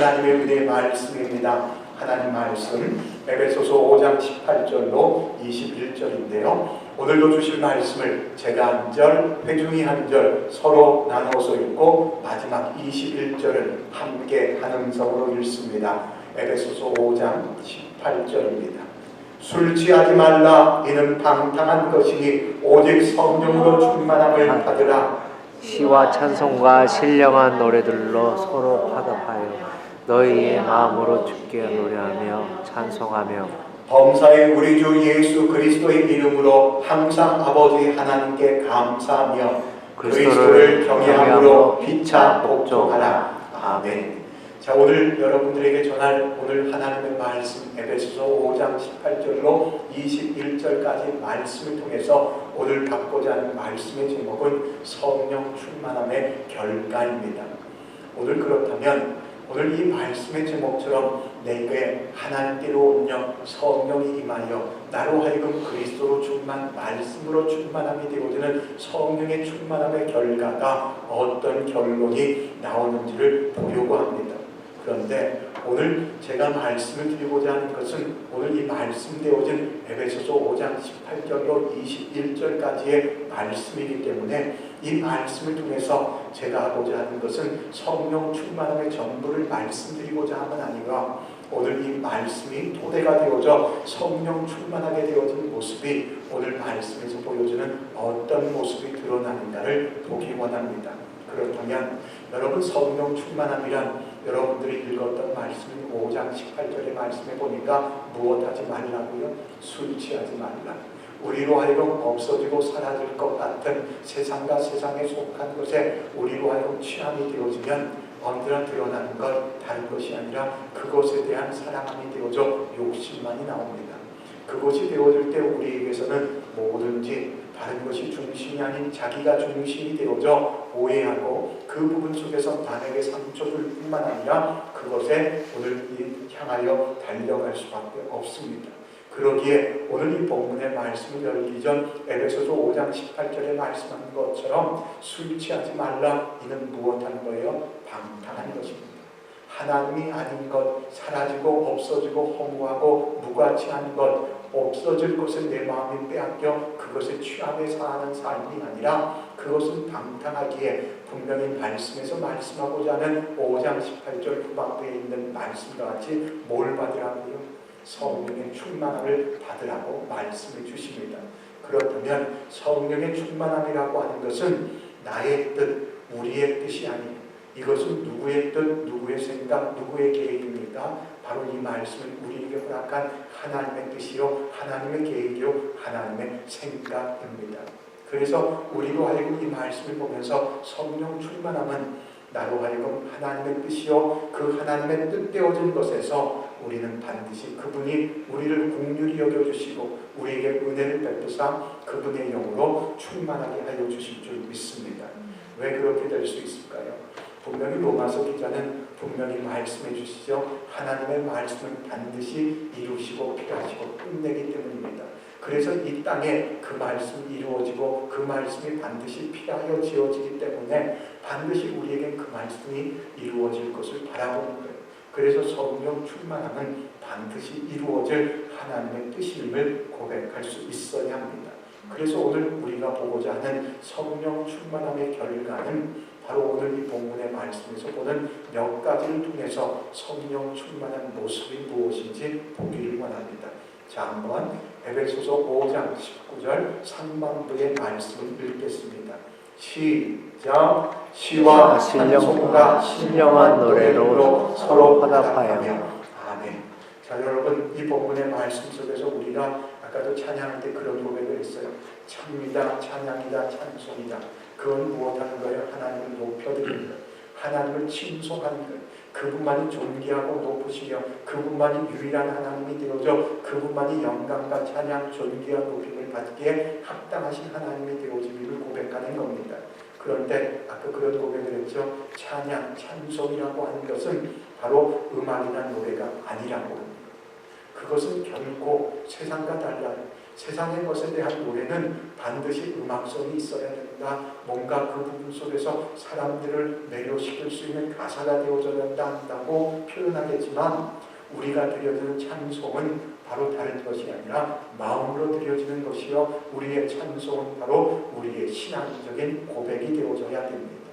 하나님의 은혜의 말씀입니다. 하나님 말씀 에베소서 5장 18절로 21절인데요. 오늘도 주실 말씀을 제가 한 절, 회중이 한 절 서로 나눠서 읽고 마지막 21절은 함께 한 음성으로 읽습니다. 에베소서 5장 18절입니다. 술 취하지 말라. 이는 방탕한 것이니 오직 성령으로 충만함을 받으라. 시와 찬송과 신령한 노래들로 서로 화답하여 너희의 마음으로 주께 노래하며 찬송하며 범사의 우리 주 예수 그리스도의 이름으로 항상 아버지 하나님께 감사하며 그리스도를 경외함으로 피차 복종하라. 아멘. 자, 오늘 여러분들에게 전할 오늘 하나님의 말씀 에베소서 5장 18절로 21절까지 말씀을 통해서 오늘 갖고자 하는 말씀의 제목은 성령 충만함의 결과입니다. 오늘 그렇다면 오늘 이 말씀의 제목처럼 내게 하나님께로 오며 성령이 임하여 나로 하여금 그리스도로 충만, 말씀으로 충만함이 되어지는 성령의 충만함의 결과가 어떤 결론이 나오는지를 보려고 합니다. 그런데 오늘 제가 말씀을 드리고자 하는 것은 오늘 이 말씀되어진 에베소서 5장 18절로 21절까지의 말씀이기 때문에 이 말씀을 통해서 제가 하고자 하는 것은 성령 충만함의 전부를 말씀드리고자 함은 아니라 오늘 이 말씀이 토대가 되어져 성령 충만하게 되어진 모습이 오늘 말씀에서 보여주는 어떤 모습이 드러나는가를 보기 원합니다. 그렇다면 여러분 성령 충만함이란 여러분들이 읽었던 말씀인 5장 18절의 말씀에 보니까 무엇하지 말라고요? 술 취하지 말라. 우리로 하여금 없어지고 사라질 것 같은 세상과 세상에 속한 것에 우리로 하여금 취함이 되어지면 언제나 드러나는 것 다른 것이 아니라 그것에 대한 사랑함이 되어져 욕심만이 나옵니다. 그것이 되어질 때 우리에게서는 뭐든지 다른 것이 중심이 아닌 자기가 중심이 되어져 오해하고 그 부분 속에서 남에게 상처 줄 뿐만 아니라 그것에 오늘 향하여 달려갈 수밖에 없습니다. 그러기에 오늘 이 본문의 말씀을 열기 전 에베소서 5장 18절에 말씀한 것처럼 술 취하지 말라. 이는 무엇하는 거예요? 방탕한 것입니다. 하나님이 아닌 것, 사라지고 없어지고 허무하고 무가치한 것, 없어질 것을 내 마음이 빼앗겨 그것에 취하게 사는 삶이 아니라 그것은 방탕하기에 분명히 말씀에서 말씀하고자 하는 5장 18절 후반부에 있는 말씀과 같이 뭘 받으라고요? 성령의 충만함을 받으라고 말씀해 주십니다. 그렇다면 성령의 충만함이라고 하는 것은 나의 뜻, 우리의 뜻이 아닌 이것은 누구의 뜻, 누구의 생각, 누구의 계획입니까? 바로 이 말씀은 우리에게 허락한 하나님의 뜻이요, 하나님의 계획이요, 하나님의 생각입니다. 그래서 우리로 하여금 이 말씀을 보면서 성령 충만함은 나로 하여금 하나님의 뜻이요, 그 하나님의 뜻되어진 것에서 우리는 반드시 그분이 우리를 긍휼히 여겨주시고 우리에게 은혜를 베푸사 그분의 영으로 충만하게 하여 주실 줄 믿습니다. 왜 그렇게 될 수 있을까요? 분명히 로마서 기자는 분명히 말씀해 주시죠. 하나님의 말씀은 반드시 이루시고 필요하시고 끝내기 때문입니다. 그래서 이 땅에 그 말씀이 이루어지고 그 말씀이 반드시 필요하여 지어지기 때문에 반드시 우리에게 그 말씀이 이루어질 것을 바라보는 거예요. 그래서 성령 충만함은 반드시 이루어질 하나님의 뜻임을 고백할 수 있어야 합니다. 그래서 오늘 우리가 보고자 하는 성령 충만함의 결과는 바로 오늘 이 본문의 말씀에서 보는 몇 가지를 통해서 성령 충만한 모습이 무엇인지 보기를 원합니다. 자, 한번 에베소서 5장 19절 상반부의 말씀을 읽겠습니다. 시작. 시와 찬송과 신령한 노래로 서로 화답하여. 아멘. 자, 여러분 이 본문의 말씀 속에서 우리가 아까도 찬양할 때 그런 고백을 했어요. 찬미다, 찬양이다, 찬송이다. 그건 무엇하는 거예요? 하나님을 높여드리는 거예요. 하나님을 칭송하는 거예요. 그분만이 존귀하고 높으시며 그분만이 유일한 하나님이 되어져 그분만이 영광과 찬양, 존귀한 높임을 받기에 합당하신 하나님이 되어짐을 고백하는 겁니다. 그런데 아까 그런 고백을 했죠. 찬양, 찬송이라고 하는 것은 바로 음악이나 노래가 아니라고 합니다. 그것은 결코 세상과 달라요. 세상의 것에 대한 노래는 반드시 음악성이 있어야 된다. 뭔가 그 부분 속에서 사람들을 매료시킬 수 있는 가사가 되어져야 한다고 표현하겠지만 우리가 드려지는 찬송은 바로 다른 것이 아니라 마음으로 드려지는 것이요 우리의 찬송은 바로 우리의 신앙적인 고백이 되어져야 됩니다.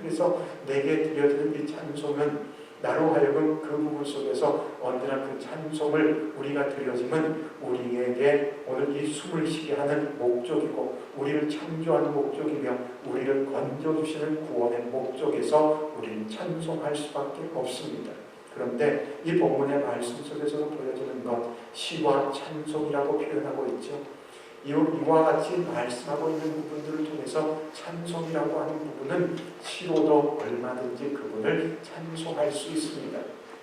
그래서 내게 드려지는 이 찬송은 나로 하여금 그 부분 속에서 언제나 그 찬송을 우리가 드려지면 우리에게 오늘 이 숨을 쉬게 하는 목적이고 우리를 창조하는 목적이며 우리를 건져주시는 구원의 목적에서 우리는 찬송할 수밖에 없습니다. 그런데 이 본문의 말씀 속에서 보여지는 것 시와 찬송이라고 표현하고 있죠. 이와 같이 말씀하고 있는 부분들을 통해서 찬송이라고 하는 부분은 시로도 얼마든지 그분을 찬송할 수 있습니다.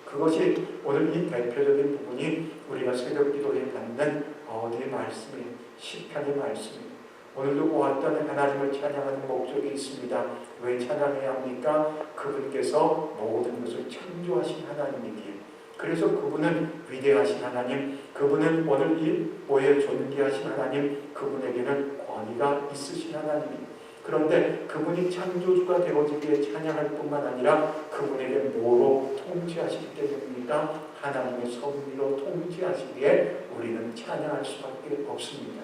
그것이 오늘 이 대표적인 부분이 우리가 새벽 기도에 받는 어디의 말씀이에요? 시편의 말씀이에요. 오늘도 보았던 하나님을 찬양하는 목적이 있습니다. 왜 찬양해야 합니까? 그분께서 모든 것을 창조하신 하나님이기에 그래서 그분은 위대하신 하나님, 그분은 오늘 이 모에 존귀하신 하나님, 그분에게는 권위가 있으신 하나님. 그런데 그분이 창조주가 되어지기에 찬양할 뿐만 아니라 그분에게 뭐로 통치하시기 때문입니까? 하나님의 섭리로 통치하시기에 우리는 찬양할 수밖에 없습니다.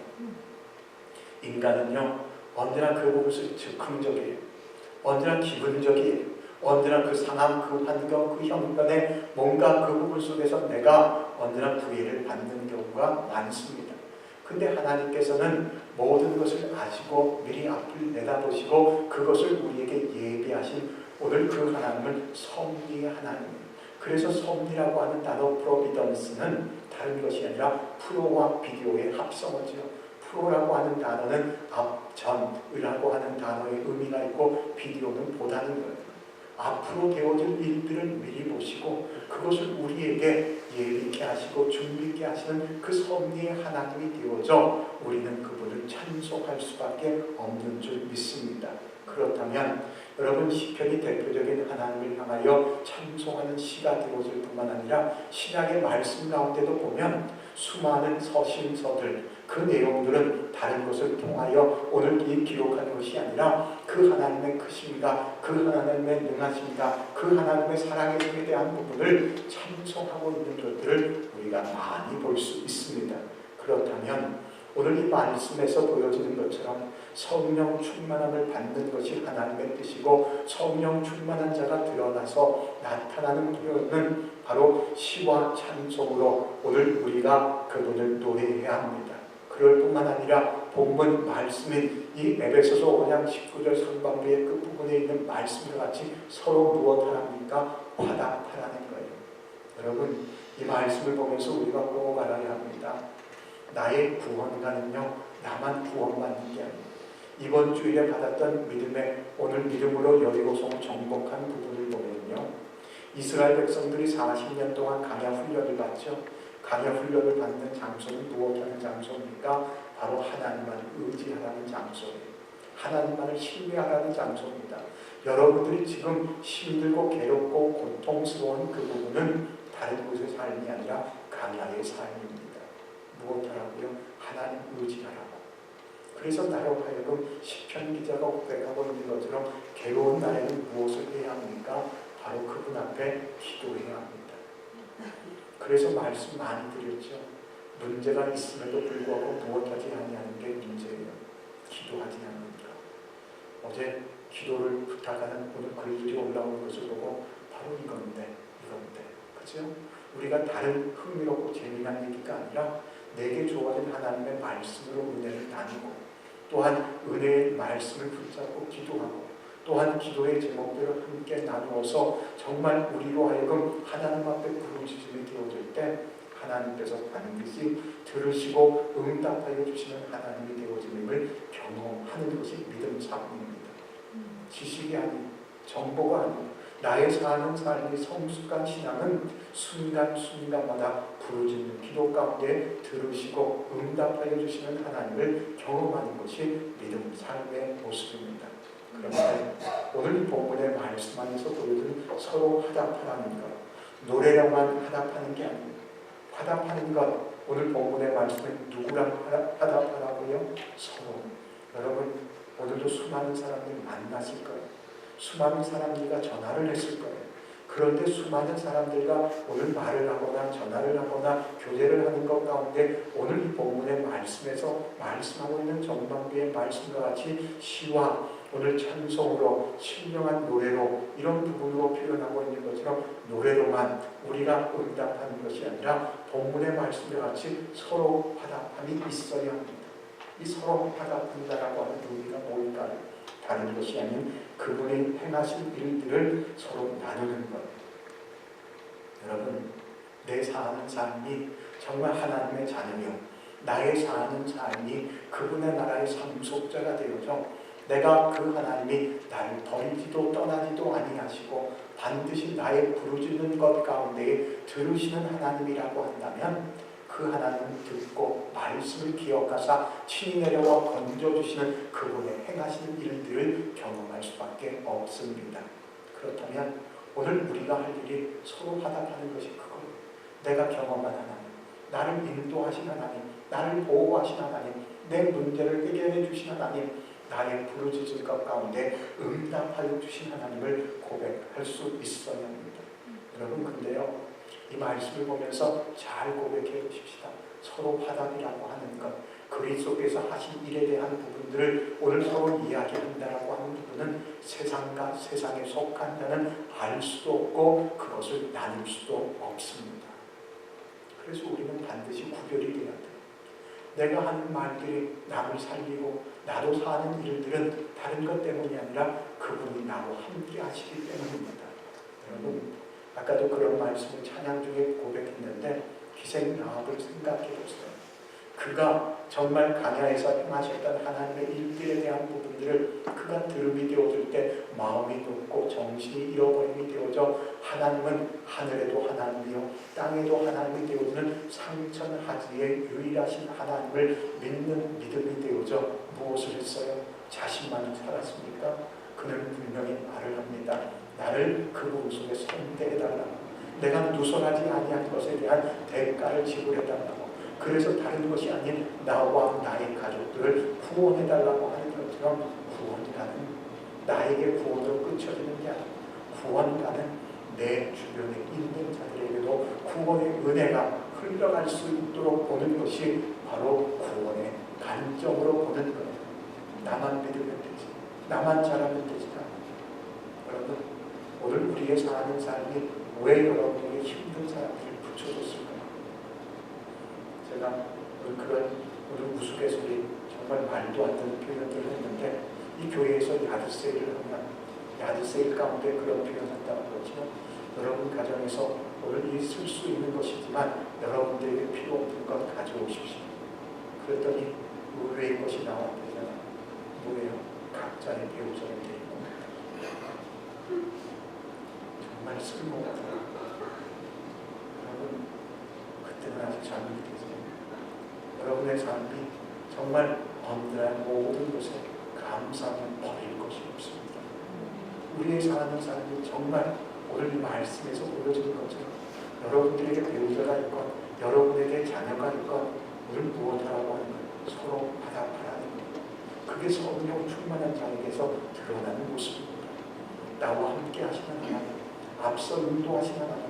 인간은요 언제나 그 부분이 즉흥적이에요. 언제나 기분적이에요. 언제나 그 상황, 그 환경, 그 형편에 뭔가 그 부분 속에서 내가 언제나 구애를 받는 경우가 많습니다. 근데 하나님께서는 모든 것을 아시고 미리 앞을 내다보시고 그것을 우리에게 예비하신 오늘 그 하나님은 섭리의 하나님입니다. 그래서 섭리라고 하는 단어 프로비던스는 다른 것이 아니라 프로와 비디오의 합성어죠. 프로라고 하는 단어는 앞전이라고 하는 단어의 의미가 있고 비디오는 보다는 거예요. 앞으로 되어질 일들을 미리 보시고 그것을 우리에게 예비케 하시고 준비케 하시는 그 섭리의 하나님이 되어져 우리는 그분을 찬송할 수밖에 없는 줄 믿습니다. 그렇다면 여러분 시편이 대표적인 하나님을 향하여 찬송하는 시가 되어질 뿐만 아니라 신약의 말씀 가운데도 보면 수많은 서신서들 그 내용들은 다른 것을 통하여 오늘 이 기록한 것이 아니라 그 하나님의 크심과 그 하나님의 능하심과 그 하나님의 사랑에 대한 부분을 찬송하고 있는 것들을 우리가 많이 볼 수 있습니다. 그렇다면 오늘 이 말씀에서 보여지는 것처럼 성령 충만함을 받는 것이 하나님의 뜻이고 성령 충만한 자가 드러나서 나타나는 표현은 바로 시와 찬송으로 오늘 우리가 그분을 노래해야 합니다. 그럴 뿐만 아니라 본문 말씀인 이 에베소서 5장 19절 상반부의 그 부분에 있는 말씀과 같이 서로 무엇을 합니까? 화답하라는 거예요. 여러분 이 말씀을 보면서 우리가 꼭 알아야 합니다. 나의 구원가는요 나만 구원받는 게 아니에요. 이번 주일에 받았던 믿음의 오늘 믿음으로 여리고성 정복한 부분을 보면요 이스라엘 백성들이 40년 동안 강야 훈련을 받죠. 강야 훈련을 받는 장소는 무엇하는 장소입니까? 바로 하나님만을 의지하라는 장소예요. 하나님만을 신뢰하라는 장소입니다. 여러분들이 지금 힘들고 괴롭고 고통스러운 그 부분은 다른 곳의 삶이 아니라 강야의 삶입니다. 무엇하라고요? 하나님 의지하라고. 그래서 나로 하여금 시편 기자가 고백하고 있는 것처럼 괴로운 날에는 무엇을 해야 합니까? 바로 그분 앞에 기도해야 합니다. 그래서 말씀 많이 드렸죠. 문제가 있음에도 불구하고 무엇하지 아니하는 게 문제예요. 기도하지 않으니까. 어제 기도를 부탁하는 오늘 글들이 올라오는 것을 보고 바로 이건데 그죠? 우리가 다른 흥미롭고 재미난 얘기가 아니라 내게 주어진 하나님의 말씀으로 은혜를 나누고 또한 은혜의 말씀을 붙잡고 기도하고 또한 기도의 제목들을 함께 나누어서 정말 우리로 하여금 하나님 앞에 부르짖음이 되어질 때 하나님께서 반드시 들으시고 응답하여 주시는 하나님이 되어짐을 경험하는 것이 믿음 삶입니다. 지식이 아닌 정보가 아닌 나의 사는 삶의 성숙한 신앙은 순간순간마다 부르짖는 기도 가운데 들으시고 응답하여 주시는 하나님을 경험하는 것이 믿음 삶의 모습입니다. 그런데 오늘 이 본문의 말씀 안에서 보여준 서로 화답하라는 것, 노래로만 화답하는 게 아닙니다. 화답하는 것, 오늘 본문의 말씀은 누구랑 화답하라고요? 서로. 여러분 오늘도 수많은 사람들이 만났을 거예요. 수많은 사람들과 전화를 했을 거예요. 그런데 수많은 사람들과 오늘 말을 하거나 전화를 하거나 교제를 하는 것 가운데 오늘 이 본문의 말씀에서 말씀하고 있는 전망대의 말씀과 같이 시와 오늘 찬송으로 신령한 노래로 이런 부분으로 표현하고 있는 것처럼 노래로만 우리가 응답하는 것이 아니라 본문의 말씀과 같이 서로 화답함이 있어야 합니다. 이 서로 화답한다라고 하는 의미가 뭘까요? 다른 것이 아닌 그분이 행하신 일들을 서로 나누는 것. 여러분, 내 사는 삶이 정말 하나님의 자녀며 나의 사는 삶이 그분의 나라의 상속자가 되어져 내가 그 하나님이 나를 버리지도 떠나지도 아니하시고 반드시 나의 부르짖는 것 가운데 들으시는 하나님이라고 한다면 그 하나님을 듣고 말씀을 기억하사 친히 내려와 건져주시는 그분의 행하시는 일들을 경험할 수밖에 없습니다. 그렇다면 오늘 우리가 할 일이 서로 화답하는 것이 그거예요. 내가 경험한 하나님, 나를 인도하신 하나님, 나를 보호하신 하나님, 내 문제를 해결해 주신 하나님, 나의 부르짖을 것 가운데 응답하여 주신 하나님을 고백할 수 있어야 합니다. 여러분, 근데요, 이 말씀을 보면서 잘 고백해 보십시다. 서로 화답이라고 하는 것, 그리스도께서 하신 일에 대한 부분들을 오늘 서로 이야기한다라고 하는 부분은 세상과 세상에 속한다는 알 수도 없고 그것을 나눌 수도 없습니다. 그래서 우리는 반드시 구별이 돼야 돼요. 내가 하는 말들이 남을 살리고 나도 사는 일들은 다른 것 때문이 아니라 그분이 나와 함께 하시기 때문입니다. 여러분, 아까도 그런 말씀을 찬양 중에 고백했는데 기생 라합을 생각해 보세요. 그가 정말 가나에서 행하셨던 하나님의 일들에 대한 부분들을 그가 들음이 되어줄 때 마음이 높고 정신이 잃어버림이 되어져 하나님은 하늘에도 하나님이요 땅에도 하나님이 되어주는 상천하지의 유일하신 하나님을 믿는 믿음이 되어져 무엇을 했어요? 자신만이 살았습니까? 그는 분명히 말을 합니다. 나를 그 물 속에 선대해달라고. 내가 누설하지 아니한 것에 대한 대가를 지불해달라고. 그래서 다른 것이 아닌 나와 나의 가족들을 구원해달라고 하는 것처럼 구원이라는 나에게 구원으로 그쳐지는 게 아니고 구원이라는 내 주변에 있는 자들에게도 구원의 은혜가 흘러갈 수 있도록 보는 것이 바로 구원의 관점으로 보는 거예요. 나만 믿으면 되지, 나만 잘하면 되지가. 여러분, 오늘 우리의 사는 삶이 왜 여러분에게 힘든 사람들을 붙여줬을까요? 제가 오늘 우스갯소리 정말 말도 안 되는 표현들을 했는데 이 교회에서 야드세일을 하면 야드세일 가운데 그런 표현한다고 그러지만 여러분 가정에서 오늘 있을 수 있는 것이지만 여러분들에게 필요 없는 것 가져오십시오. 그랬더니 의외의 것이 나왔대잖아요. 뭐예요? 각자의 배우자를 데리고 정말 쓸모없다. 여러분, 그때는 아직 잘못이 되세요. 여러분의 삶이 정말 언제나 모든 것에 감사하며 버릴 것이 없습니다. 우리의 사는 삶이 정말 오늘 이 말씀에서 보여지는 것처럼 여러분들에게 배우자가 있건 여러분에게 자녀가 있건 오늘 무엇하라고 하는 거예요? 서로 화답하라는 거예요. 그게 성령 충만한 자에게서 드러나는 모습입니다. 나와 함께 하시는 하나님, 앞서 인도하시는 하나님,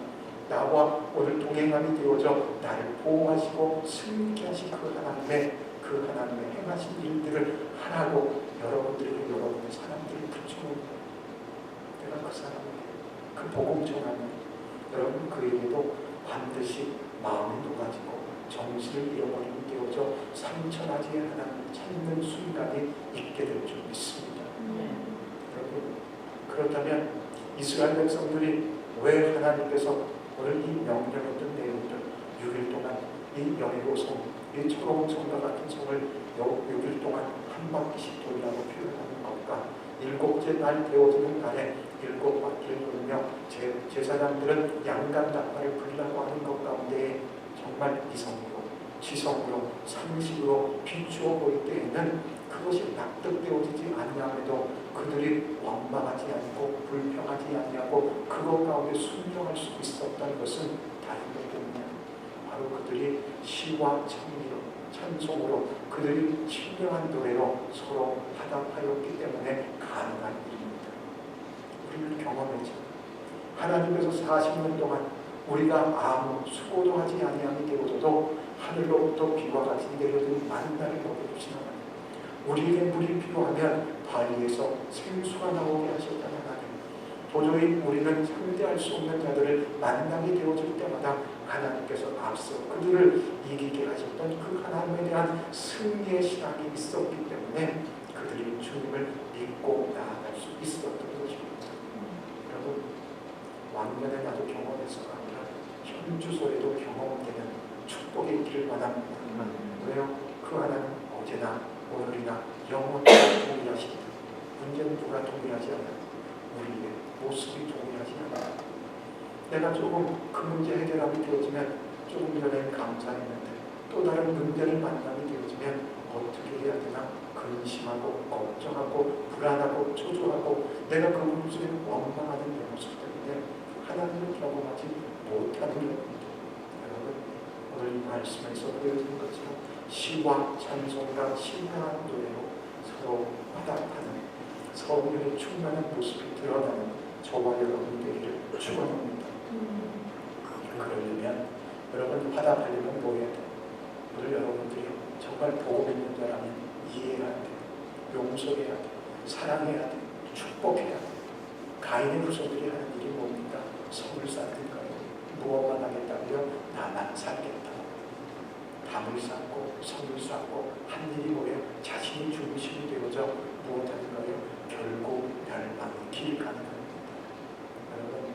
나와 오늘 동행함이 되어져 나를 보호하시고 승리케 하신 그 하나님의 행하신 일들을 하라고 여러분들에게 여러분의 사람들을 붙여놓은 거예요. 내가 그 사람에게 그 복음 전하면 여러분 그에게도 반드시 마음이 녹아지고 정신을 잃어버리게 되어져 상천하지의 하나님을 찾는 순간이 있게 될 줄 믿습니다. 여러분, 그렇다면 이스라엘 백성들이 왜 하나님께서 오늘 이 명령했던 내용들 6일 동안 이 여리고성, 이 초롱 성과 같은 성을 6일 동안 한 바퀴씩 돌라고 표현하는 것과 일곱째 날 되어지는 날에 7바퀴를 돌며 제사장들은 양간 닭발을 불라고 하는 것 가운데 정말 이성으로, 지성으로, 상식으로 비추어 보일 때에는 그것이 납득되어지지 아니함에도 그들이 원망하지 않고 불평하지 아니하고 그것 가운데 순종할 수 있었던 것은 다른 것 때문이야. 바로 그들이 시와 정의로 찬송으로 그들이 신령한 노래로 서로 화답하였기 때문에 가능한 일입니다. 우리는 경험했죠. 하나님께서 40년 동안 우리가 아무 수고도 하지 아니함이 되고도 하늘로부터 비와 같이 내려든 만나를 먹여주신 하나님, 우리에게 물이 필요하면 바위에서 생수가 나오게 하셨다는 하나님, 도저히 우리는 상대할 수 없는 자들을 만나게 되어질 때마다 하나님께서 앞서 그들을 이기게 하셨던 그 하나님에 대한 승리의 신앙이 있었기 때문에 그들이 주님을 믿고 나아갈 수 있었던 것입니다. 여러분, 왕년에 나도 경험해서가 아니라 현주소에도 경험되는 축복의 길을 원합니다. 왜요? 그 하나님 어제나 오늘이나 영원히 동일하십니다. 문제는 누가 동일하지 않아요. 우리의 모습이 동일하지 않아요. 내가 조금 그 문제 해결하게 되어지면 조금 전에 감사했는데 또 다른 문제를 만나게 되어지면 어떻게 해야 되나 근심하고 걱정하고 불안하고 초조하고 내가 그 모습에 원망하는 내 모습 때문에 하나님을 경험하지 못하는 것입니다. 여러분, 오늘 이 말씀에서 보여주는 것처럼 시와 찬송과 신명한 노래로 서로 화답하는 성령의 충만한 모습이 드러나는 저와 여러분 되기를 축원합니다. 그러려면 여러분 화답하려면 뭐 해야 돼요? 오늘 여러분들이 정말 복음 있는 자라면 이해해야 돼요. 용서해야 돼요. 사랑해야 돼요. 축복해야 돼요. 가인의 후손들이 하는 일이 뭡니까? 성을 쌓든가요. 무엇만 하겠다고요? 나만 살겠다. 담을 쌓고 성을 쌓고 한 일이 뭐예요? 자신이 중심이 되어져 무엇하는가요? 결국 멸망의 길 가는 겁니다. 여러분,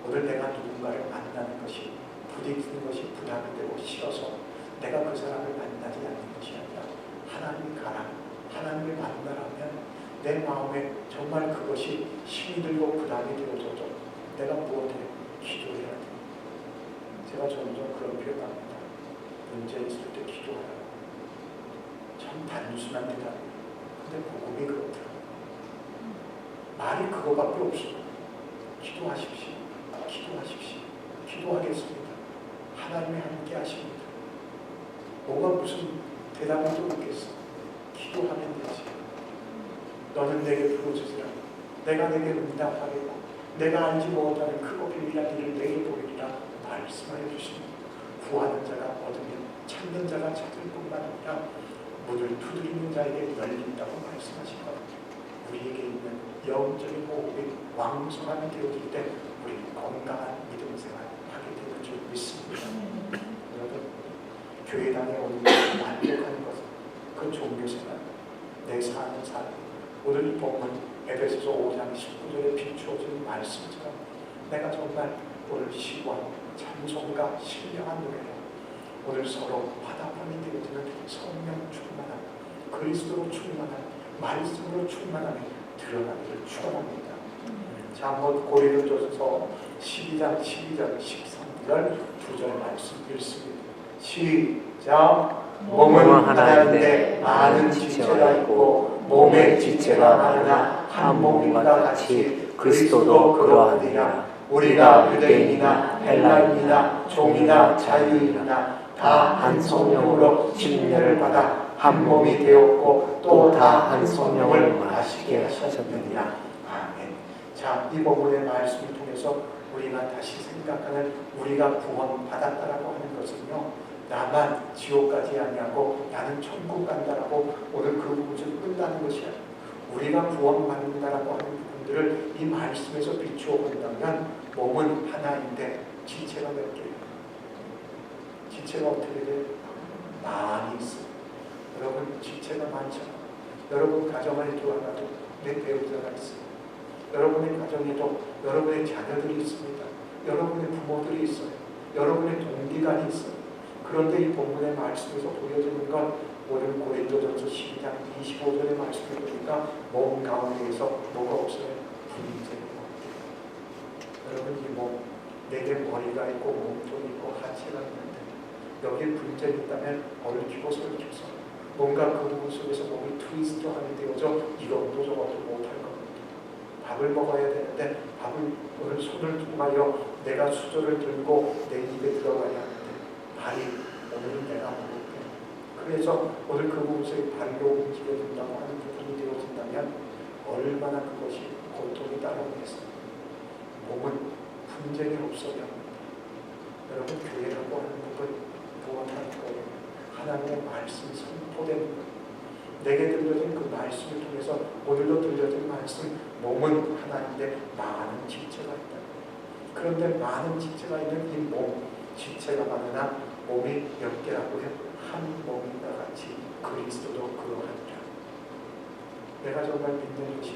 오늘 내가 누군가를 만나는 것이 부딪히는 것이 부담이 되고 싫어서 내가 그 사람을 만나지 않는 것이 아니라 하나님이 가라, 하나님을 만나라면 내 마음에 정말 그것이 힘이 들고 부담이 되어져도 내가 무엇해? 기도해야 돼. 제가 점점 그런 표현합니다. 문제 있을 때 기도하라. 참 단순한 대답. 근데 복음이 그렇더라고요. 말이 그거밖에 없어요. 기도하십시오. 기도하십시오. 기도하겠습니다. 하나님이 함께 하십니다. 뭐가 무슨 대답이 또 있겠어? 기도하면 되지. 너는 내게 부르짖으라. 내가 내게 응답하겠고 내가 알지 못하는 크고 비밀한 일을 내게 보이리라 말씀하여 주십니다. 구하는 자가 얻으면 찾는 자가 찾을 뿐만 아니라 문을 두드리는 자에게 열린다고 말씀하신 것. 우리에게 있는 영적인 호흡이 왕성하게 되어질 때 우리 건강한 믿음 생활 하게 되는 줄 믿습니다. 여러분, 교회당에 오는 것을 만족하는 것은 그 종교 생활, 내 사는 삶. 오늘 이 본문 에베소서 5장 19절에 비추어진 말씀처럼 내가 정말 오늘 시와 찬송과 신령한 노래로 오늘 서로 화답함이 되어지는 성령 충만함, 그리스도로 충만한 말씀으로 충만함이 드러나기를 축원합니다. 자, 한번 고린도전서 12장 13절 2절 말씀 읽습니다. 시작. 몸은 하나인데 많은 지체가 있고 몸의 지체가 많으나 한 몸과 같이 그리스도도 그러하니라. 우리가 유대인이나 헬라인이나 종이나 자유인이나 다 한 성령으로 침례를 받아 한 몸이 되었고 또 다 한 성령을 마시게 하셨느니라. 아멘. 자, 이 본문의 말씀을 통해서 우리가 다시 생각하는 우리가 구원받았다라고 하는 것은요, 나만 지옥 가지 아니하고 나는 천국 간다라고 오늘 그 부분을 끝나는 것이 아니라 우리가 구원받는다라고 하는 부분들을 이 말씀에서 비추어 본다면 몸은 하나인데 지체가 몇 개예요? 지체가 어떻게 돼요? 많이 있어요. 여러분, 지체가 많잖아요. 여러분 가정을 들어가도 내 배우자가 있어요. 여러분의 가정에도 여러분의 자녀들이 있습니다. 여러분의 부모들이 있어요. 여러분의 동기간이 있어요. 그런데 이 본문의 말씀에서 보여지는 건 오늘 고린도전서 12장 25절의 말씀을 보니까 몸 가운데에서 뭐가 없어요? 분쟁이 없대요. 여러분, 이 몸, 내게 머리가 있고 몸통이 있고 하체가 있는데 여기에 분쟁이 있다면 얽히고 설켜서 뭔가 그 부분 속에서 몸이 트위스트하게 되어져 이것도 저것도 못할 겁니다. 밥을 먹어야 되는데 밥을 오늘 손을 통하여 내가 수저를 들고 내 입에 들어가야 하는데 발이 오늘은 내가 못해. 그래서 오늘 그곳에 발로 움직여진다고 하는 부분이 되어진다면 얼마나 그것이 고통이 따라오겠습니까? 몸은 분쟁이 없어야 합니다. 여러분, 교회라고 하는 부분 무엇하는 거예요? 하나님의 말씀이 선포되는 거예요. 내게 들려진 그 말씀을 통해서 오늘도 들려진 말씀, 몸은 하나인데 많은 지체가 있다. 그런데 많은 지체가 있는 이 몸, 지체가 많으나 몸이 몇 개라고요? 한 몸과 같이 그리스도도 그러하니라. 내가 정말 믿는 것이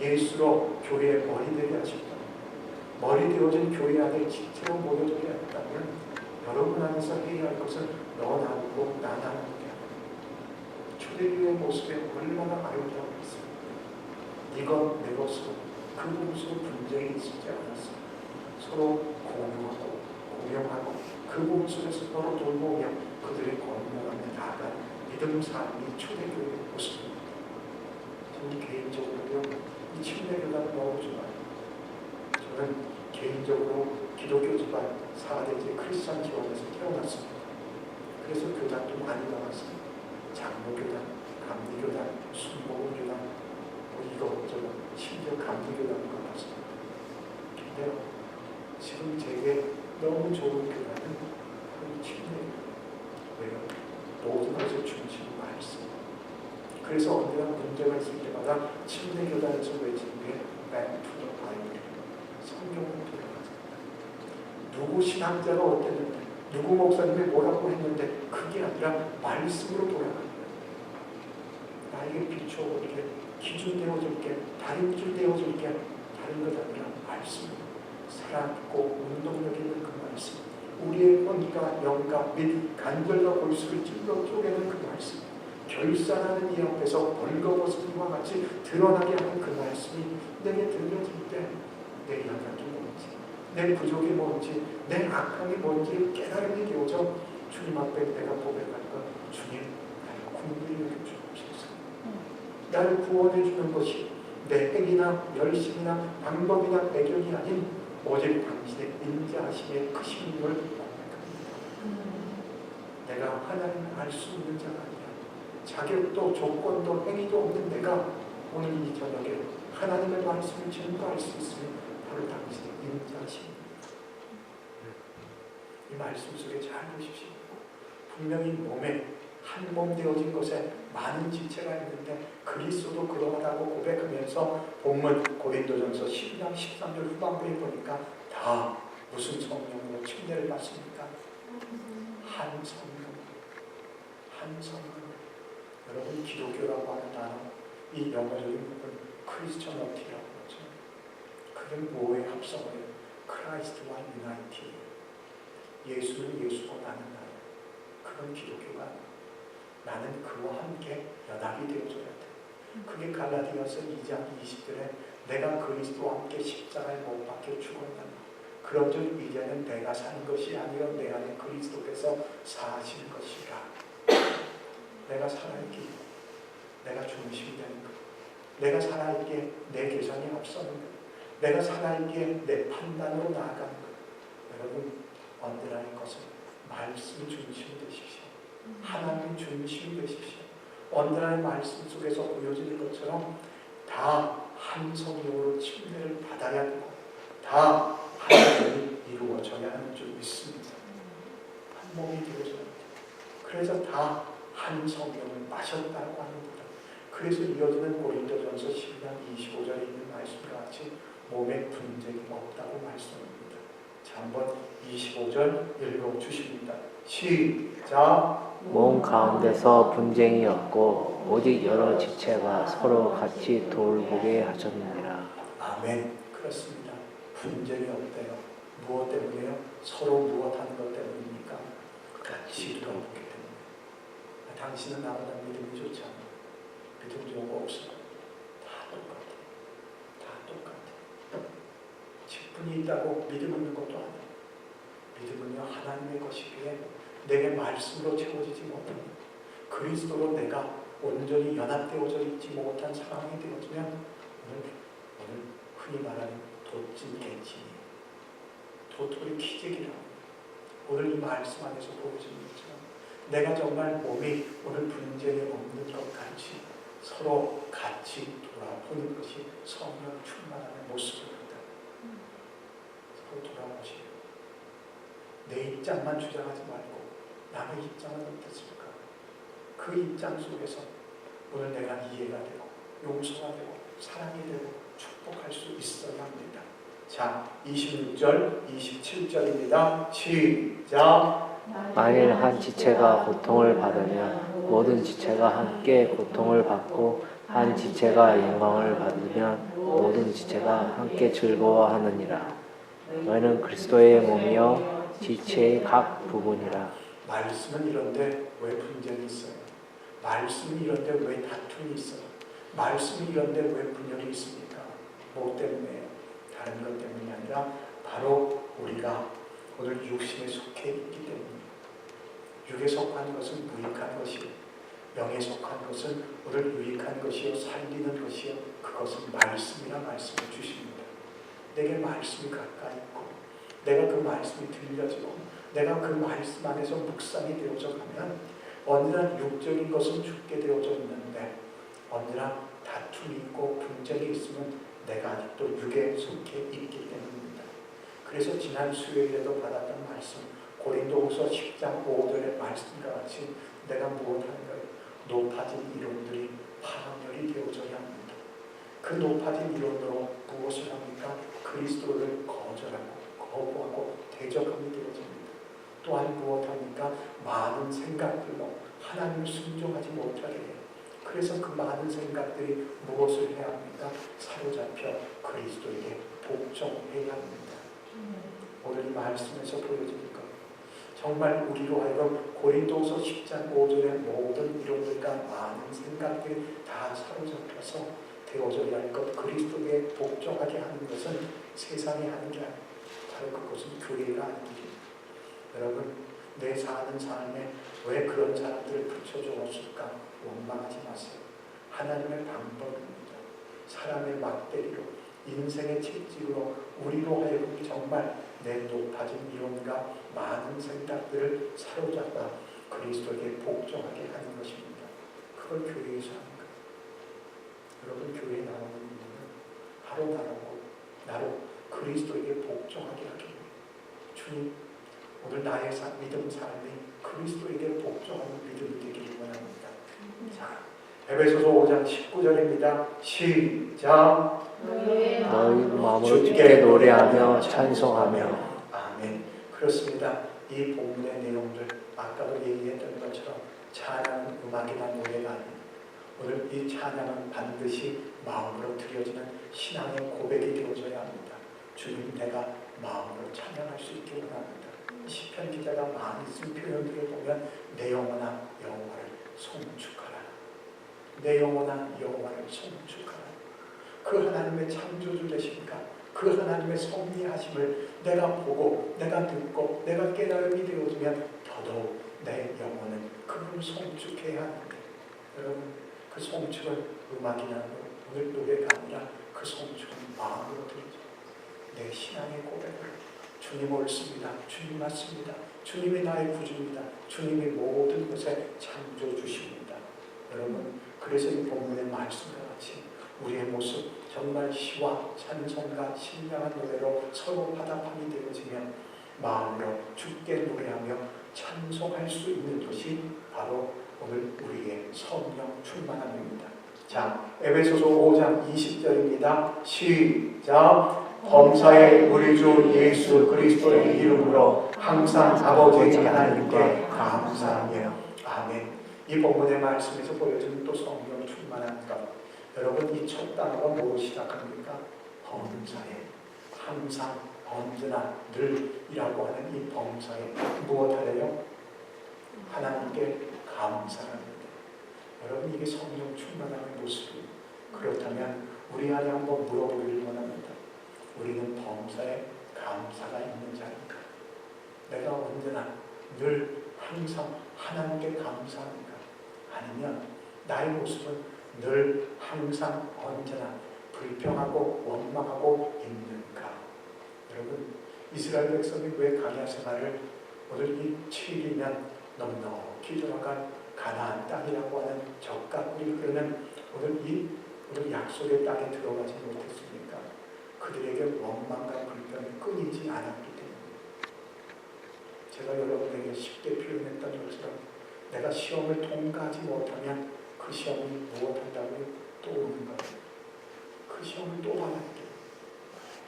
예수로 교회의 머리 되게 하셨다. 머리 되어진 교회 안에 지체로 모여들게 했다면 여러분 안에서 해야 할 것은 너 나누고 나 나누게 하는 초대교회의 모습에 얼마나 아름다웠습니까? 이것 내 것으로 그 모습으로 분쟁이 있지 않았습니다. 서로 공용하고 그 몸 속에서 서로 돌보며 그들의 건강함에 나아간 믿음 삶이 초대교회의 모습입니다. 저는 개인적으로요, 이 침례교단을 너무 좋아해요. 저는 개인적으로 기독교 집안 4대째 크리스찬 지원에서 태어났습니다. 그래서 교단도 많이 나왔습니다. 장로교단, 감리교단, 순복음교단, 이것저것 심지어 감리교단도 가봤습니다. 근데 지금 제게 너무 좋은 교단은 그 침례교단. 왜요? 모든 것의 중심이 말씀. 그래서 언제나 문제가 있을 때마다 침례교단에서 외치는 게 Back to the Bible. 성경으로 돌아가자. 누구 신학자가 어땠는데, 누구 목사님이 뭐라고 했는데, 그게 아니라 말씀으로 돌아갑니다. 나에게 비추어볼게, 기준 되어줄게, 다림줄 되어줄게, 다른 것 아니라 말씀으로. 살아있고 운동력 있는 그 말씀, 우리의 혼과 영과 및 간절과 골수를 찔러 쪼개는 그 말씀, 결산하는 이 앞에서 벌거벗음과 같이 드러나게 하는 그 말씀이 내게 들려질 때 내 연약이 뭔지, 내 부족이 뭔지, 내 악함이 뭔지 깨달음이 되어져 주님 앞에 내가 고백할 것, 주님, 나를 긍휼히 여겨주옵소서. 나를 구원해 주는 것이 내 행위나 열심이나 방법이나 배경이 아닌 오직 당신의 인자하심의 크신 힘을 고백합니다. 내가 하나님을 알 수 있는 자가 아니라 자격도 조건도 행위도 없는 내가 오늘 이 저녁에 하나님의 말씀을 증거할 수 있으면 바로 당신의 인자하심입니다. 이 말씀 속에 잘 보십시오. 분명히 몸에 한 몸 되어진 것에 많은 지체가 있는데 그리스도도 그러하다고 고백하면서 본문 고린도전서 12장 13절 후반부에 보니까 다 무슨 성령으로 침례를 받습니까? 한 성령. 여러분, 기독교라고 하는 단어, 이 영어적인 부분 크리스천어티라고 하죠. 그게 뭐에 합성어예요? 크라이스트와 유나이티. 예수는 예수고 나는 나요. 그건 기독교가 아니에요. 나는 그와 함께 연합이 되어줘야 돼. 그게 갈라디아서 2장 20절에 내가 그리스도와 함께 십자가에 못 박혀 죽었다. 그런즉 이제는 내가 사는 것이 아니라 내 안에 그리스도께서 사시는 것이라. 내가 살아있기에 내가 중심이 되는 것, 내가 살아있기에 내 계산이 앞서는 것, 내가 살아있기에 내 판단으로 나아가는 것. 여러분, 언제나 이 것은 말씀 중심이 되십시오. 하나님 중심이 되십시오. 언제나 말씀 속에서 보여지는 것처럼 다 한 성령으로 침례를 받아야 되고 다 하나님이 이루어져야 하는 줄 믿습니다. 한 몸이 되어져야 합니다. 그래서 다 한 성령을 마셨다고 합니다. 그래서 이어지는 고린도전서 12장 25절에 있는 말씀과 같이 몸에 분쟁이 없다고 말씀합니다. 자, 한번 25절 읽어주십니다. 시작. 몸 가운데서 분쟁이 없고 오직 여러 지체가 서로 같이 돌보게 하셨느니라. 아멘. 그렇습니다. 분쟁이 없대요. 무엇 때문에요? 서로 무엇하는 것 때문입니까? 같이 돌보게 때문에. 당신은 나보다 믿음이 좋지 않아. 믿음 좋은 거 없어. 다 똑같아. 직분이 있다고 믿음 없는 것도 아니에요. 믿음은요, 하나님의 것이기에 내게 말씀으로 채워지지 못합니다. 그리스도로 내가 온전히 연합되어져 있지 못한 상황이 되어지면 오늘 흔히 말하는 도찐개찐이 도토리 키재기라고 오늘 이 말씀 안에서 보여지는 것처럼 내가 정말 몸이 오늘 분쟁이 없는 것 같이 서로 같이 돌아보는 것이 성령 충만함의 모습입니다. 서로 돌아보시고 내 입장만 주장하지 말고 남의 입장은 어떻습니까? 그 입장 속에서 오늘 내가 이해가 되고 용서가 되고 사랑이 되고 축복할 수 있어야 합니다. 자, 26절, 27절입니다. 시작. 만일 한 지체가 고통을 받으면 모든 지체가 함께 고통을 받고 한 지체가 영광을 받으면 모든 지체가 함께 즐거워하느니라. 너희는 그리스도의 몸이요 지체의 각 부분이라. 말씀은 이런데 왜 분쟁이 있어요? 말씀이 이런데 왜 다툼이 있어요? 말씀이 이런데 왜 분열이 있습니까? 뭐 때문에요? 다른 것 때문이 아니라 바로 우리가 오늘 육신에 속해 있기 때문입니다. 육에 속한 것은 무익한 것이요 영에 속한 것은 오늘 유익한 것이요 살리는 것이요 그것은 말씀이라 말씀을 주십니다. 내게 말씀이 가까이 있고 내가 그 말씀이 들려지고 내가 그 말씀 안에서 묵상이 되어져 가면 언제나 육적인 것은 죽게 되어져 있는데 언제나 다툼이 있고 분쟁이 있으면 내가 아직도 육에 속해 있기 때문입니다. 그래서 지난 수요일에도 받았던 말씀 고린도후서 10장 5절의 말씀과 같이 내가 무엇하는가요? 높아진 이론들이 파멸이 되어져야 합니다. 그 높아진 이론으로 무엇을 합니까? 그리스도를 거절하고 거부하고 대적함이 되어집니다. 또한 무엇합니까? 많은 생각들로 하나님을 순종하지 못하게 해요. 그래서 그 많은 생각들이 무엇을 해야 합니까? 사로잡혀 그리스도에게 복종해야 합니다. 오늘 이 말씀에서 보여지는 것 정말 우리로 하여금 고린도서 10장 5절의 모든 이론들과 많은 생각들이 다 사로잡혀서 되어져야 할 것 그리스도에게 복종하게 하는 것은 세상이 하는 게 아니에요. 바로 그것은 교회가 하는 일입니다. 여러분 내 사는 삶에 왜 그런 사람들을 붙여주었을까 원망하지 마세요. 하나님의 방법입니다. 사람의 막대기로 인생의 채찍으로 우리로 하여금 정말 내 높아진 이론과 많은 생각들을 사로잡아 그리스도에게 복종하게 하는 것입니다. 그걸 교회에서 하는 거예요. 여러분 교회에 나오는 분들은 바로 나로 그리스도에게 복종하게 하기 위해 주님 오늘 나의 믿음 삶이 그리스도에게 복종하는 믿음이 되기를 원합니다. 자, 에베소서 5장 19절입니다. 시작. 너희 마음으로 주께 노래하며 찬송하며. 아멘. 그렇습니다. 이 본문의 내용들 아까도 얘기했던 것처럼 찬양은 음악이나 노래가 아닙니다. 오늘 이 찬양은 반드시 마음으로 드려지는 신앙의 고백이 되어져야 합니다. 주님 내가 마음으로 찬양할 수 있게 원합니다. 시편 기자가 많이 쓴 표현들을 보면 내 영혼아 여호와를 송축하라. 내 영혼아 여호와를 송축하라. 그 하나님의 창조주 되십니까? 그 하나님의 섭리하심을 내가 보고 내가 듣고 내가 깨달음이 되어지면 더더욱 내 영혼은 그분을 송축해야 합니다. 여러분 그 송축은 음악이나 오늘 노래가 아니라 그 송축은 마음으로 들리죠. 내 신앙의 고백을 주님 옳습니다. 주님 맞습니다. 주님이 나의 구주입니다. 주님이 모든 것에 창조주십니다. 여러분 그래서 이 본문의 말씀과 같이 우리의 모습 정말 시와 찬송과 신명한 노래로 서로 화답함이 되어지면 마음으로 주께 노래하며 찬송할 수 있는 것이 바로 오늘 우리의 성령 충만함입니다. 자, 에베소서 5장 20절입니다. 시작. 범사에 우리 주 예수 그리스도의 이름으로 항상 아버지 하나님께 감사하며. 아멘. 이 본문의 말씀에서 보여지는 또 성령 충만한 것. 여러분 이 첫 단어가 뭐로 시작합니까? 범사에, 항상, 언제나, 늘이라고 하는 이 범사에 무엇하래요? 하나님께 감사합니다. 여러분 이게 성령 충만함의 모습입니다. 그렇다면 우리 안에 한번 물어보기를 원합니다. 우리는 범사에 감사가 있는 자인가? 내가 언제나 늘 항상 하나님께 감사합니까? 아니면 나의 모습은 늘 항상 언제나 불평하고 원망하고 있는가? 여러분 이스라엘 백성이 왜 광야 생활을 오늘 이 7일이면 넉넉히 들어간 가나안 땅이라고 하는 적각 우리 그러는 오늘 약속의 땅에 들어가지 못했습니까? 그들에게 원망과 불평이 끊이지 않았기 때문에 제가 여러분에게 쉽게 표현했던 것처럼 내가 시험을 통과하지 못하면 그 시험이 무엇한다고요? 또 오는 거예요. 그 시험을 또 받아야 돼요.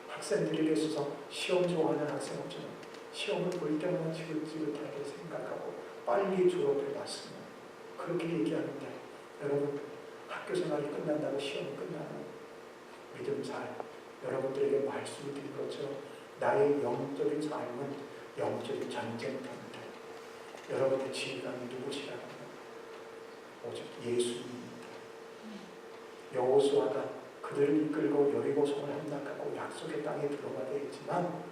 학생들에게 있어서 시험 좋아하는 학생 없잖아요. 시험을 볼 때마다 지긋지긋하게 생각하고 빨리 졸업을 봤으면 그렇게 얘기하는데 여러분 학교 생활이 끝난다고 시험이 끝나는 믿음 잘 여러분들에게 말씀드린 것처럼 나의 영적인 삶은 영적인 전쟁터인데 여러분의 지휘관이 누구시라고요? 오직 예수님입니다. 여호수아가 그들을 이끌고 여리고성을 함락하고 약속의 땅에 들어가게 했지만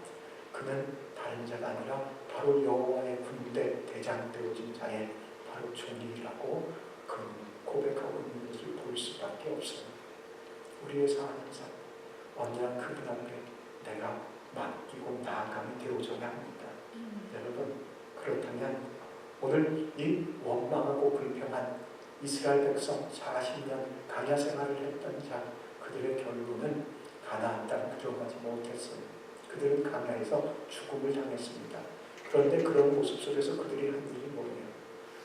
그는 다른 자가 아니라 바로 여호와의 군대 대장 되어진 자의 바로 종이라고 그 고백하고 있는 것을 볼 수밖에 없어요. 우리의 삶은 언제나 그분 앞에 내가 맡기고 나아감이 되어져야 합니다. 여러분 그렇다면 오늘 이 원망하고 불평한 이스라엘 백성 40년 광야 생활을 했던 자 그들의 결론은 가나안 땅에 들어가지 못했어요. 그들은 광야에서 죽음을 당했습니다. 그런데 그런 모습 속에서 그들이 한 일이 뭐예요?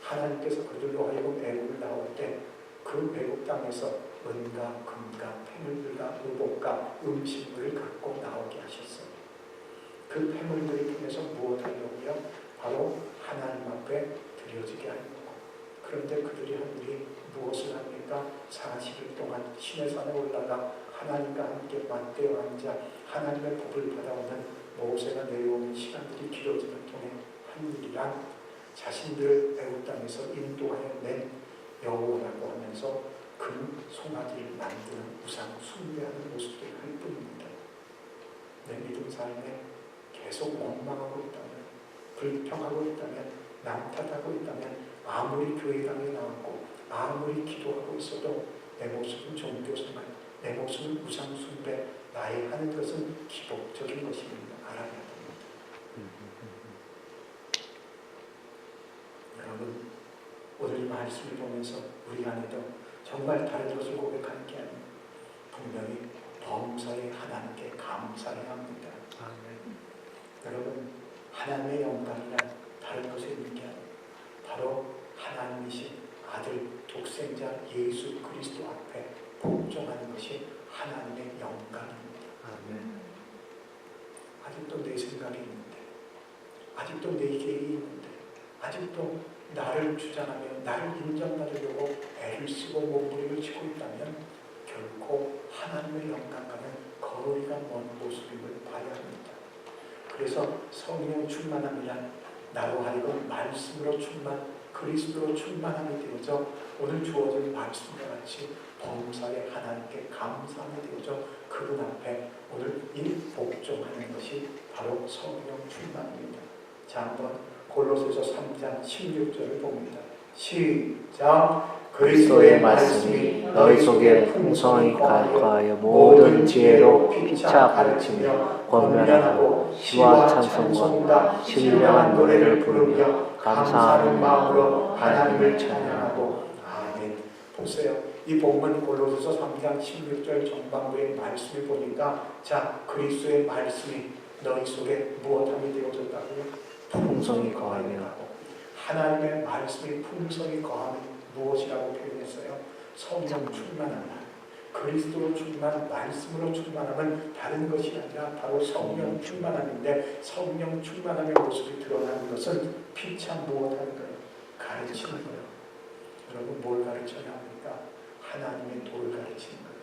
하나님께서 그들로 하여금 애굽을 나올 때 그 애굽 땅에서 은과 금과 폐물들과 의복과 음식물을 갖고 나오게 하셨어요. 그 폐물들을 통해서 무엇 하려고요? 바로 하나님 앞에 드려지게 하는 거고. 그런데 그들이 한 일이 무엇을 합니까? 40일 동안 시내 산에 올라가 하나님과 함께 맞대어 앉아 하나님의 법을 받아오는 모세가 내려오는 시간들이 길어지는 통해 한 일이란 자신들을 애굽 땅에서 인도하여 낸 여호와라고 하면서 금 송아지를 만드는 우상 숭배하는 모습들을 할 뿐입니다. 내 믿음 삶에 계속 원망하고 있다면, 불평하고 있다면, 남탓하고 있다면, 아무리 교회당에 나왔고 아무리 기도하고 있어도 내 모습은 종교생활, 내 모습은 우상 숭배, 나의 하는 것은 기복적인 것임을 알아야 됩니다. 여러분 오늘 말씀을 보면서 우리 안에도 정말 다른 것을 고백하는 게 아니에요. 분명히 범사에 하나님께 감사해야 합니다. 여러분 하나님의 영광이란 다른 것에 있는 게 아니에요. 바로 하나님이신 아들 독생자 예수 그리스도 앞에 복종하는 것이 하나님의 영광입니다. 아직도 내 생각이 있는데, 아직도 내 계획이 있는데, 아직도 나를 주장하며 나를 인정받으려고 애를 쓰고 몸부림을 치고 있다면 결코 하나님의 영광과는 거리가 먼 모습임을 봐야 합니다. 그래서 성령 충만함이란 나로 하여금 말씀으로 충만, 그리스도로 충만함이 되어져 오늘 주어진 말씀과 같이 범사에 하나님께 감사함이 되어져 그분 앞에 오늘 이 복종하는 것이 바로 성령 충만입니다. 자, 한번 골로새서 3장 16절을 봅니다. 시작. 그리스도의 말씀이 너희 속에 풍성히 가득하여 모든 지혜로 피차 가르치며 권면하고 시와 찬송과 신령한 노래를 부르며 감사하는 마음으로 하나님을 찬양하고. 아멘. 보세요. 이 본문 골로새서 3장 16절 전반부의 말씀을 보니까 자 그리스도의 말씀이 너희 속에 무엇함이 되어졌다고요? 풍성히 거하며. 하나님의 말씀이 풍성히 거함이 무엇이라고 표현했어요? 성령 충만함. 그리스도로 충만, 말씀으로 충만함은 다른 것이 아니라 바로 성령 충만함인데 성령 충만함의 모습이 드러나는 것은 피차 무엇하는 거예요? 가르치는 거예요. 여러분 뭘 가르쳐야 합니까? 하나님의 도를 가르치는 거예요.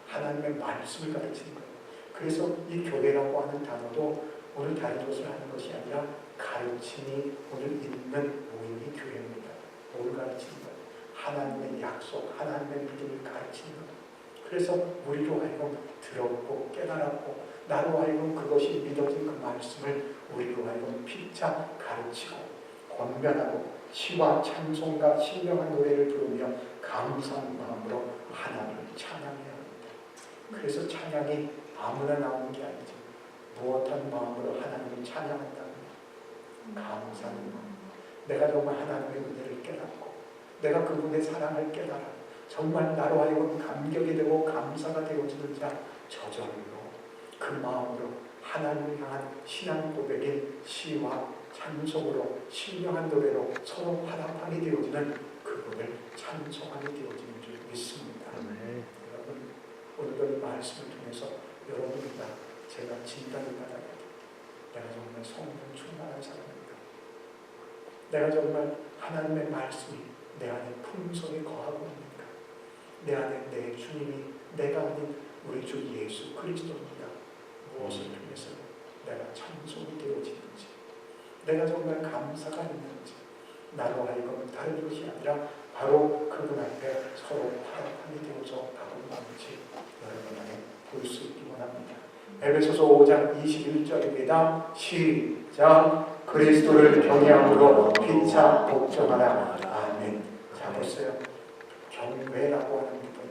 하나님의 말씀을 가르치는 거예요. 그래서 이 교회라고 하는 단어도 오늘 다른 것을 하는 것이 아니라 가르침이 오늘 있는 모임이 교회입니다. 뭘 가르치는 거예요? 하나님의 약속, 하나님의 믿음을 가르치는 거예요. 그래서 우리로 하여금 들었고 깨달았고 나로 하여금 그것이 믿어진 그 말씀을 우리로 하여금 피차 가르치고 권면하고 시와 찬송과 신령한 노래를 부르며 감사한 마음으로 하나님을 찬양해야 합니다. 그래서 찬양이 아무나 나오는 게 아니죠. 무엇한 마음으로 하나님을 찬양한다고요? 감사하는 마음. 내가 정말 하나님의 은혜를 깨닫고 내가 그분의 사랑을 깨달아 정말 나로 하여금 감격이 되고 감사가 되어지는 자 저절로 그 마음으로 하나님을 향한 신앙 고백의 시와 찬송으로 신령한 노래로 서로 화답하게 되어지는 그분을 찬송하게 되어지는 줄 믿습니다. 여러분 오늘도 이 말씀을 통해서 여러분과 제가 진단을 받아야 돼. 내가 정말 성령 충만한 사람입니다. 내가 정말 하나님의 말씀이 내 안에 풍성히 거하고 있는가? 내 안에 내 주님이 내가 아닌 우리 주 예수 그리스도입니다. 무엇을 통해서 내가 찬송이 되어지는지, 내가 정말 감사가 있는지, 나로 하여금 다른 것이 아니라 바로 그분 앞에 서로 화합함이 되어져 가고 있는지 여러분 안에 볼 수 있기 원합니다. 에베소서 5장 21절입니다. 시작. 그리스도를 경외함으로 피차 복종하라. 아멘. 자 보세요. 경외라고 하는 부분.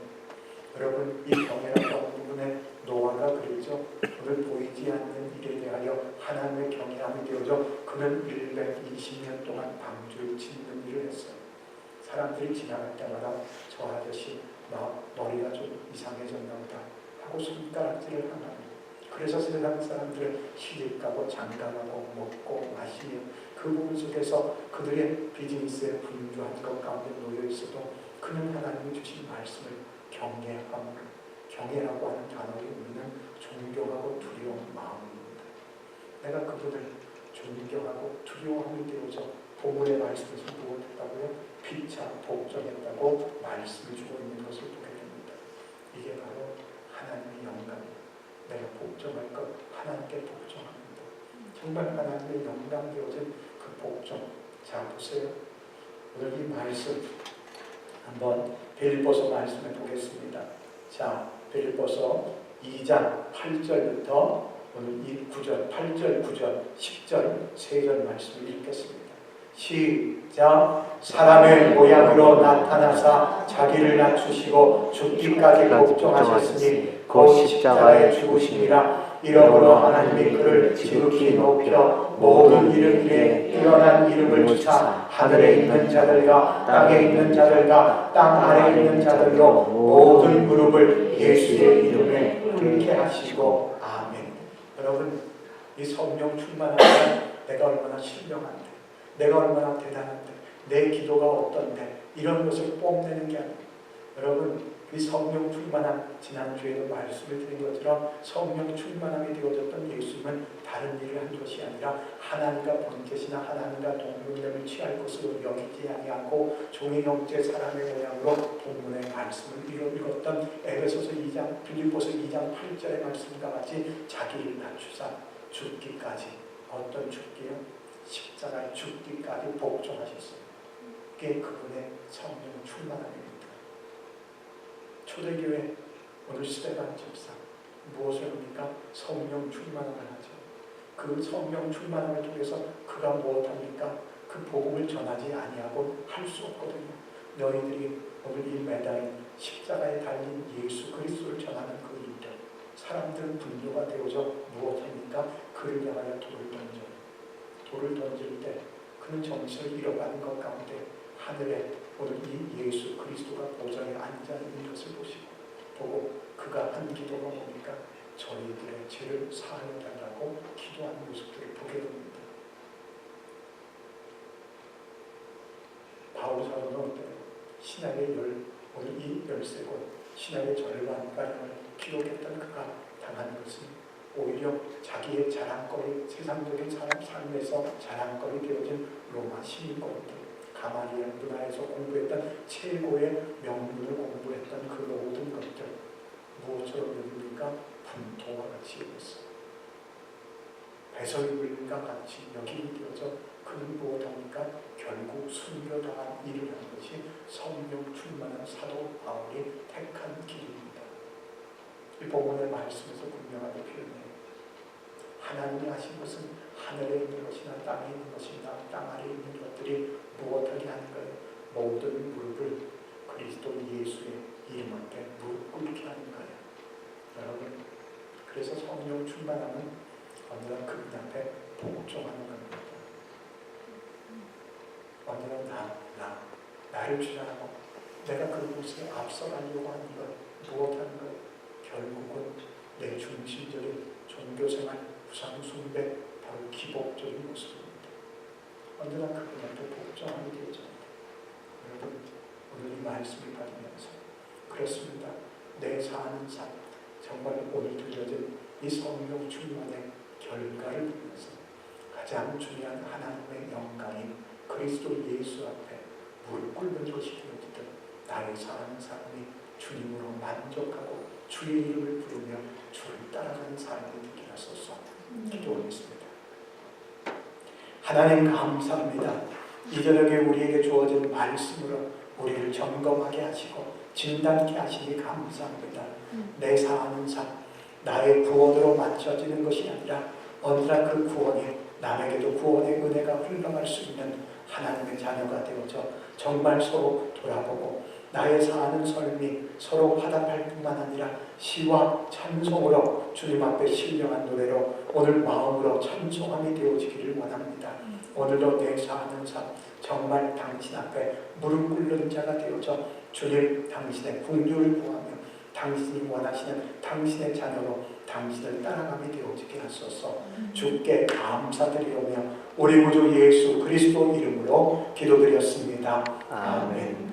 여러분 이 경외라고 하는 부분에 노아가 그랬죠. 오늘 보이지 않는 일에 대하여 하나님의 경외함이 되어져 그는 120년 동안 방주를 짓는 일을 했어요. 사람들이 지나갈 때마다 저 아저씨 머리가 좀 이상해졌나 보다 하고 손가락질을 하나요. 그래서 세상 사람들을 시집가고 장가가고 먹고 마시며 그 부분 속에서 그들의 비즈니스에 분주한 것 가운데 놓여 있어도 그는 하나님이 주신 말씀을 경외함으로, 경외라고 하는 단어의 의미는 존경하고 두려운 마음입니다. 내가 그분을 존경하고 두려워함이 되어져 본문의 말씀에서 무엇했다고요? 피차 복종했다고 말씀을 주고 있는 것을 보게 됩니다. 이게 바로 하나님의 영광입니다. 내가 복종할 것 하나님께 복종합니다. 정말 하나님의 영광 되어진 그 복종. 자 보세요. 오늘 이 말씀 한번 빌립보서 말씀해 보겠습니다. 자 빌립보서 2장 8절부터 오늘 이 9절, 8절, 9절, 10절, 3절 말씀을 읽겠습니다. 시작. 사람의 모양으로 나타나사 자기를 낮추시고 죽기까지 복종하셨으니 곧 십자가에 죽으심이라. 이러므로 하나님이 그를 지극히 높여 모든 이름 위에 뛰어난 이름을 주사 하늘에 있는 자들과 땅에 있는 자들과 땅 아래에 있는 자들로 모든 무릎을 예수의 이름에 꿇게 하시고 아멘. 여러분 이 성령 충만하면 내가 얼마나 신령한데, 내가 얼마나 대단한데, 내 기도가 어떤데, 이런 것을 뽐내는 게 아니에요. 여러분 이 성령 충만함, 지난주에도 말씀을 드린 것처럼 성령 충만함이 되어졌던 예수님은 다른 일을 한 것이 아니라 하나님과 번개시나 하나님과 동등됨을 취할 것으로 여기지 아니하고 종의 형제 사람의 모양으로 본문의 말씀을 읽었던 에베소서 2장, 빌립보서 2장 8절의 말씀과 같이 자기를 낮추사 죽기까지, 어떤 죽기요? 십자가의 죽기까지 복종하셨어요. 그게 그분의 성령 충만함입니다. 초대교회 오늘 스데반 집사 무엇을 합니까? 성령 충만함을 하죠. 그 성령 충만함을 통해서 그가 무엇합니까? 그 복음을 전하지 아니하고 할 수 없거든요. 너희들이 오늘 이 매달린 십자가에 달린 예수 그리스도를 전하는 그 일들, 사람들은 분노가 되어져 무엇합니까? 그를 향하여 돌을 던져요. 돌을 던질 때 그는 정신을 잃어가는 것 가운데 하늘에 오늘 이 예수 그리스도가 보좌에 앉아 있는 것을 보고 그가 한 기도가 뭡니까? 저희들의 죄를 사하여 달라고 기도하는 모습들을 보게 됩니다. 바울 사도는 어때요? 신학의 오늘 이 13곳 신학의 절반가량을 기록했던 그가 당한 것은 오히려 자기의 자랑거리, 세상적인 삶에서 자랑거리 되어진 로마 시민권들, 가마리엘 문화에서 공부했던 최고의 명문을 공부했던 그 모든 것들 무엇처럼 여깁니까? 분토와 같이 여겼어요. 배설물과 같이 여김이 되어져 그는 무엇합니까? 결국 순교당한 일을 한 것이 성령 충만한 사도 바울이 택한 길입니다. 이 본문의 말씀에서 분명하게 표현해요. 하나님이 하신 것은 하늘에 있는 것이나 땅에 있는 것이나 땅 아래에 있는 것들이 무엇하게 하는 거예요? 모든 무릎을 그리스도 예수의 이름 앞에 무릎 꿇게 하는 거예요. 여러분, 그래서 성령 충만함은 언제나 그분 앞에 복종하는 겁니다. 나를 주장하고 내가 그곳에 앞서가려고 하는 것, 무엇하는 것, 결국은 내 중심적인 종교생활, 우상숭배, 바로 기복적인 모습입니다. 언제나 그분 앞에 복종하게 되어집니다. 여러분, 오늘 이 말씀을 받으면서 그렇습니다. 내 사는 삶, 정말 오늘 들려진 이 성령 충만의 결과를 보면서 가장 중요한 하나님의 영광인 그리스도 예수 앞에 무릎 꿇는 것이 되어지듯 나의 사는 삶이 주님으로 만족하고 주의 이름을 부르며 주를 따라가는 삶이 되게 하소서. 기도하겠습니다. 하나님 감사합니다. 이 저녁에 우리에게 주어진 말씀으로 우리를 점검하게 하시고 진단케 하시니 감사합니다. 내 사는 삶, 나의 구원으로 맞춰지는 것이 아니라 언제나 그 구원이 남에게도 구원의 은혜가 흘러갈 수 있는 하나님의 자녀가 되어져 정말 서로 돌아보고 나의 사는 삶이 서로 화답할 뿐만 아니라 시와 찬송으로 주님 앞에 신령한 노래로 오늘 마음으로 찬송함이 되어지기를 원합니다. 오늘도 내 사는 삶 정말 당신 앞에 무릎 꿇는 자가 되어져 주님 당신의 긍휼을 구하며 당신이 원하시는 당신의 자녀로 당신을 따라가게 되어지게 하소서. 주께 감사드리오며 우리 구주 예수 그리스도 이름으로 기도드렸습니다. 아멘.